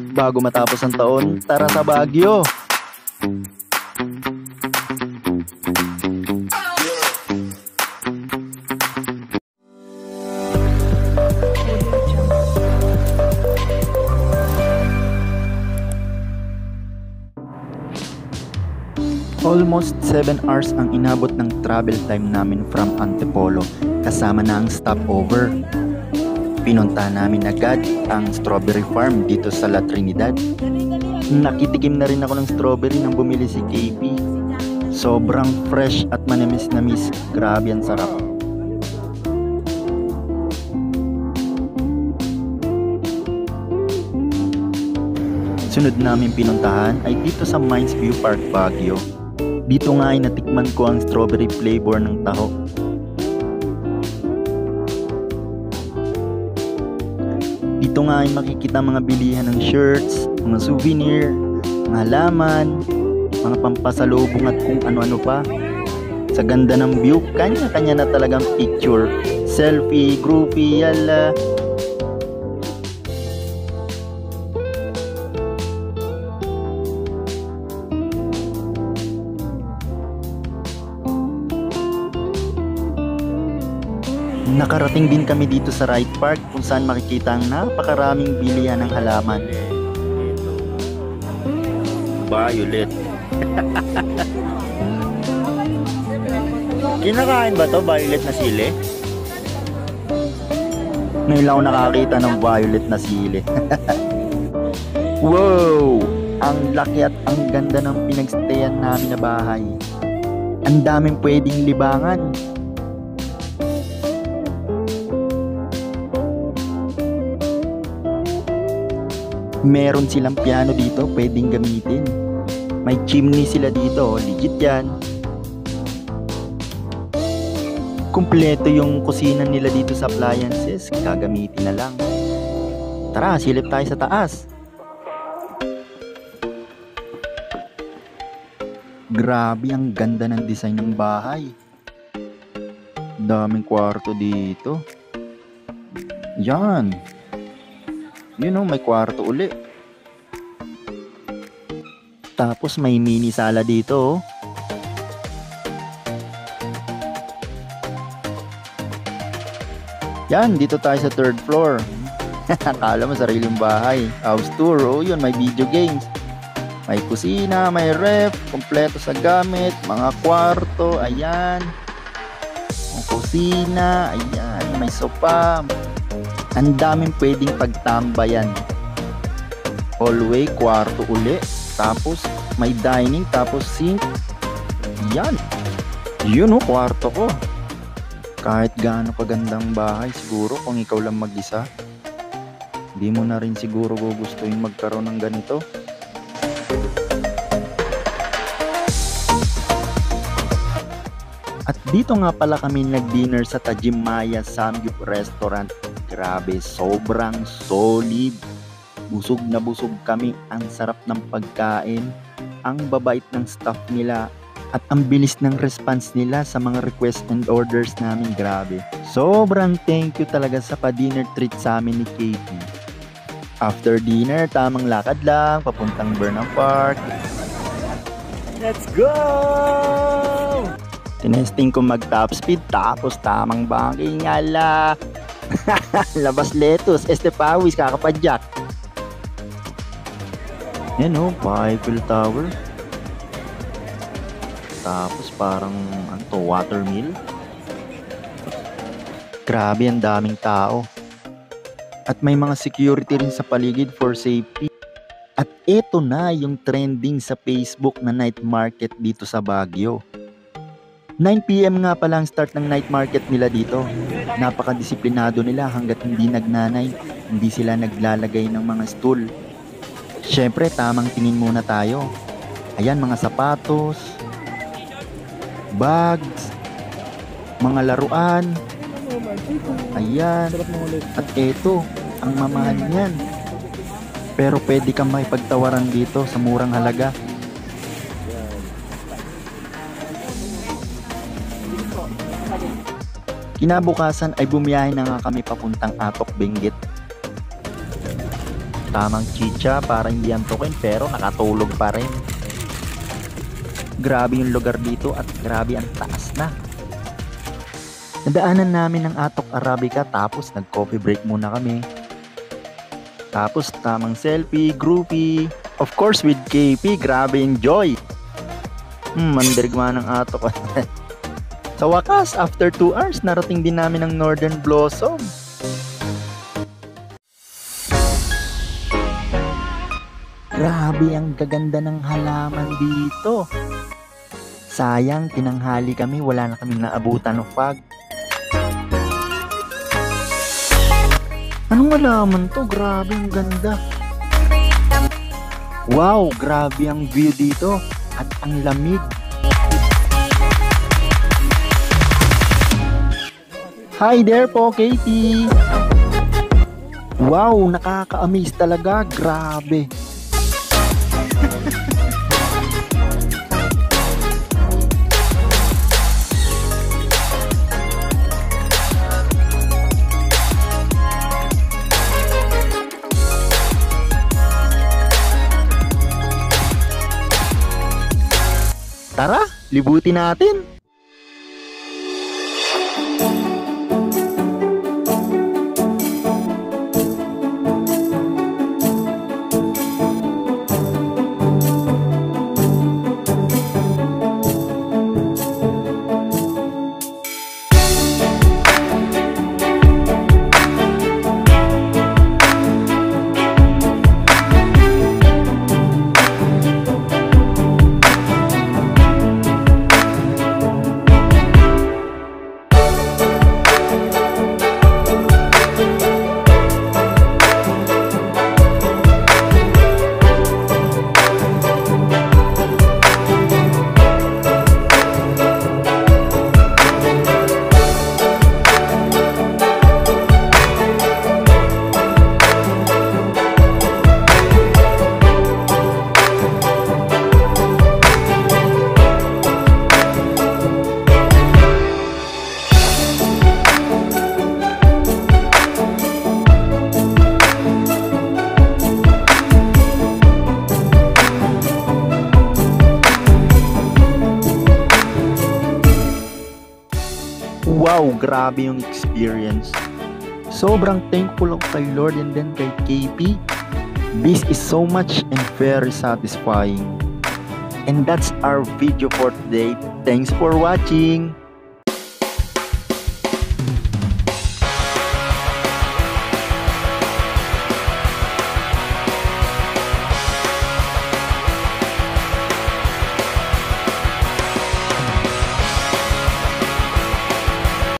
Bago matapos ang taon, tara sa Baguio! Almost 7 hours ang inabot ng travel time namin from Antipolo, kasama na ang stopover. Pinunta namin agad ang strawberry farm dito sa La Trinidad. Nakitikim na rin ako ng strawberry nang bumili si KP. Sobrang fresh at manamis-namis. Grabe ang sarap. Sunod namin pinuntahan ay dito sa Mines View Park, Baguio. Dito nga ay natikman ko ang strawberry flavor ng taho. Dito nga ay makikita mga bilihan ng shirts, mga souvenir, mga halaman, mga pampasalubong at kung ano-ano pa. Sa ganda ng view, kanya-kanya na talagang picture. Selfie, groupie, yala. Nakarating din kami dito sa Wright Park kung saan makikita ang napakaraming bilihan ng halaman. Violet. Kinakain ba to, violet na sili? Ngayon lang ako nakakita ng violet na sili. Wow! Ang laki at ang ganda ng pinagstayan namin na bahay. Ang daming pwedeng libangan. Meron silang piano dito, pwedeng gamitin. May chimney sila dito, legit yan. Kumpleto yung kusina nila dito sa appliances, gagamitin na lang. Tara, silip tayo sa taas. Grabe, ang ganda ng design ng bahay. Daming kwarto dito. Yan. You know, may kwarto uli. Tapos may mini sala dito, oh. Yan, dito tayo sa 3rd floor. Akala mo sariling bahay. House tour, oh yun, may video games. May kusina, may ref, kompleto sa gamit, mga kwarto, ayan. May kusina, ayan, may sofa. Ang daming pwedeng pagtambayan. Hallway, kwarto uli. Tapos may dining, tapos sink. Yan. Yun o, kwarto ko. Kahit gaano kagandang bahay, siguro kung ikaw lang mag-isa, hindi mo na rin siguro gugustuhin magkaroon ng ganito. At dito nga pala kami nag-dinner sa Tajimaya Samgyup Restaurant. Grabe, sobrang solid. Busog na busog kami. Ang sarap ng pagkain. Ang babait ng staff nila. At ang bilis ng response nila sa mga requests and orders namin. Grabe. Sobrang thank you talaga sa pa-dinner treat sa amin ni Katie. After dinner, tamang lakad lang. Papuntang Burnham Park. Let's go! Tinesting ko mag top speed. Tapos tamang banking. Ala! Labas lettuce, pawis, kakapadyak. Yan o, Eiffel Tower. Tapos parang watermill. Grabe, ang daming tao. At may mga security rin sa paligid for safety. At eto na yung trending sa Facebook na night market dito sa Baguio. 9 PM nga pala ang start ng night market nila dito. Napakadisiplinado nila hanggat hindi nagnanay, hindi sila naglalagay ng mga stool. Syempre, tamang tingin muna tayo. Ayan, mga sapatos, bags, mga laruan. Ayan. At eto, ang mamahal niyan. Pero pwede kang makipagtawaran dito sa murang halaga. Kinabukasan ay bumiyahe na nga kami papuntang Atok, Benguet. Tamang chicha para hindi antukin pero nakatulog pa rin. Grabe yung lugar dito at grabe ang taas na. Nadaanan namin ng Atok Arabica tapos nag-coffee break muna kami. Tapos tamang selfie, groupie. Of course with KP, grabe enjoy. Mandirigma ng Atok. Sa wakas, after 2 hours, narating din namin ang Northern Blossom. Grabe ang gaganda ng halaman dito. Sayang, tinanghali kami, wala na kaming naabutan ng fog. Anong halaman to? Grabe ang ganda. Wow, grabe ang view dito at ang lamig. Hi there po, Katie. Wow, nakaka-amaze talaga. Grabe. Tara, libutin natin. Wow, grabe yung experience. Sobrang thankful ako kay Lord and then kay KP. This is so much and very satisfying. And that's our video for today. Thanks for watching.